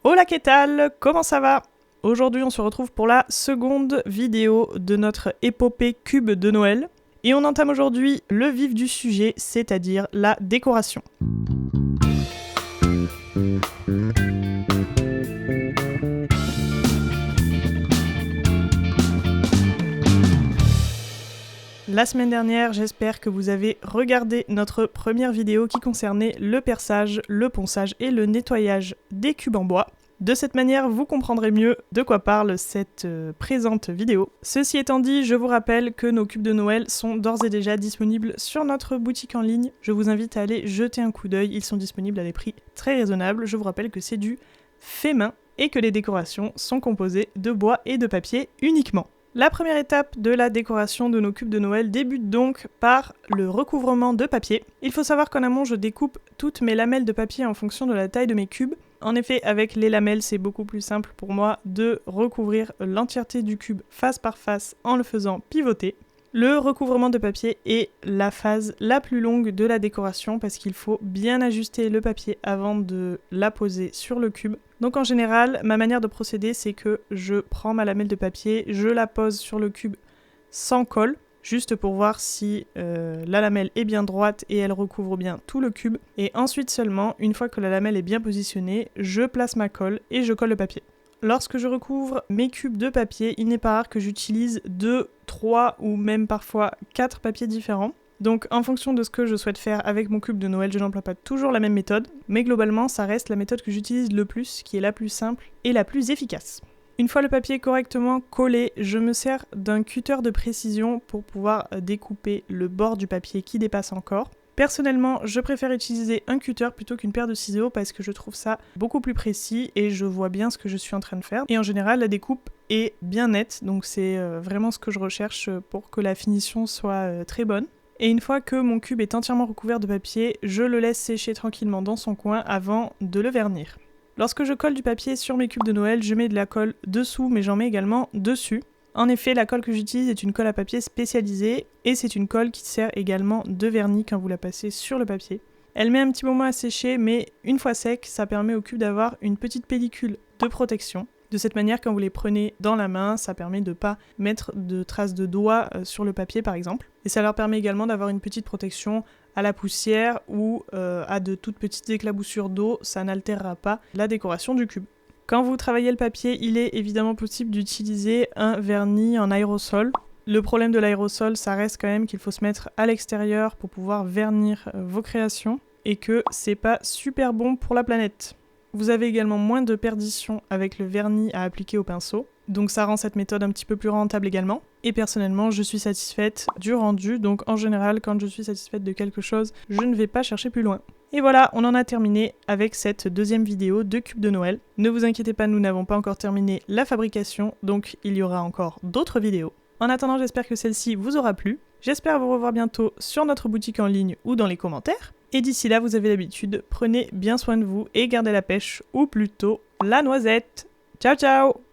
Hola, ¿qué tal? Comment ça va? Aujourd'hui, on se retrouve pour la seconde vidéo de notre épopée cube de Noël. Et on entame aujourd'hui le vif du sujet, c'est-à-dire la décoration. La semaine dernière, j'espère que vous avez regardé notre première vidéo qui concernait le perçage, le ponçage et le nettoyage des cubes en bois. De cette manière, vous comprendrez mieux de quoi parle cette présente vidéo. Ceci étant dit, je vous rappelle que nos cubes de Noël sont d'ores et déjà disponibles sur notre boutique en ligne. Je vous invite à aller jeter un coup d'œil, ils sont disponibles à des prix très raisonnables. Je vous rappelle que c'est du fait main et que les décorations sont composées de bois et de papier uniquement. La première étape de la décoration de nos cubes de Noël débute donc par le recouvrement de papier. Il faut savoir qu'en amont, je découpe toutes mes lamelles de papier en fonction de la taille de mes cubes. En effet, avec les lamelles, c'est beaucoup plus simple pour moi de recouvrir l'entièreté du cube face par face en le faisant pivoter. Le recouvrement de papier est la phase la plus longue de la décoration parce qu'il faut bien ajuster le papier avant de la poser sur le cube. Donc en général, ma manière de procéder, c'est que je prends ma lamelle de papier, je la pose sur le cube sans colle, juste pour voir si la lamelle est bien droite et elle recouvre bien tout le cube. Et ensuite seulement, une fois que la lamelle est bien positionnée, je place ma colle et je colle le papier. Lorsque je recouvre mes cubes de papier, il n'est pas rare que j'utilise 2, 3 ou même parfois 4 papiers différents. Donc en fonction de ce que je souhaite faire avec mon cube de Noël, je n'emploie pas toujours la même méthode, mais globalement ça reste la méthode que j'utilise le plus, qui est la plus simple et la plus efficace. Une fois le papier correctement collé, je me sers d'un cutter de précision pour pouvoir découper le bord du papier qui dépasse encore. Personnellement, je préfère utiliser un cutter plutôt qu'une paire de ciseaux parce que je trouve ça beaucoup plus précis et je vois bien ce que je suis en train de faire. Et en général, la découpe est bien nette, donc c'est vraiment ce que je recherche pour que la finition soit très bonne. Et une fois que mon cube est entièrement recouvert de papier, je le laisse sécher tranquillement dans son coin avant de le vernir. Lorsque je colle du papier sur mes cubes de Noël, je mets de la colle dessous, mais j'en mets également dessus. En effet, la colle que j'utilise est une colle à papier spécialisée et c'est une colle qui sert également de vernis quand vous la passez sur le papier. Elle met un petit moment à sécher, mais une fois sec, ça permet au cube d'avoir une petite pellicule de protection. De cette manière, quand vous les prenez dans la main, ça permet de ne pas mettre de traces de doigts sur le papier par exemple. Et ça leur permet également d'avoir une petite protection à la poussière ou à de toutes petites éclaboussures d'eau, ça n'altérera pas la décoration du cube. Quand vous travaillez le papier, il est évidemment possible d'utiliser un vernis en aérosol. Le problème de l'aérosol, ça reste quand même qu'il faut se mettre à l'extérieur pour pouvoir vernir vos créations et que c'est pas super bon pour la planète. Vous avez également moins de perdition avec le vernis à appliquer au pinceau, donc ça rend cette méthode un petit peu plus rentable également. Et personnellement, je suis satisfaite du rendu, donc en général, quand je suis satisfaite de quelque chose, je ne vais pas chercher plus loin. Et voilà, on en a terminé avec cette deuxième vidéo de cubes de Noël. Ne vous inquiétez pas, nous n'avons pas encore terminé la fabrication, donc il y aura encore d'autres vidéos. En attendant, j'espère que celle-ci vous aura plu. J'espère vous revoir bientôt sur notre boutique en ligne ou dans les commentaires. Et d'ici là, vous avez l'habitude, prenez bien soin de vous et gardez la pêche, ou plutôt la noisette. Ciao ciao!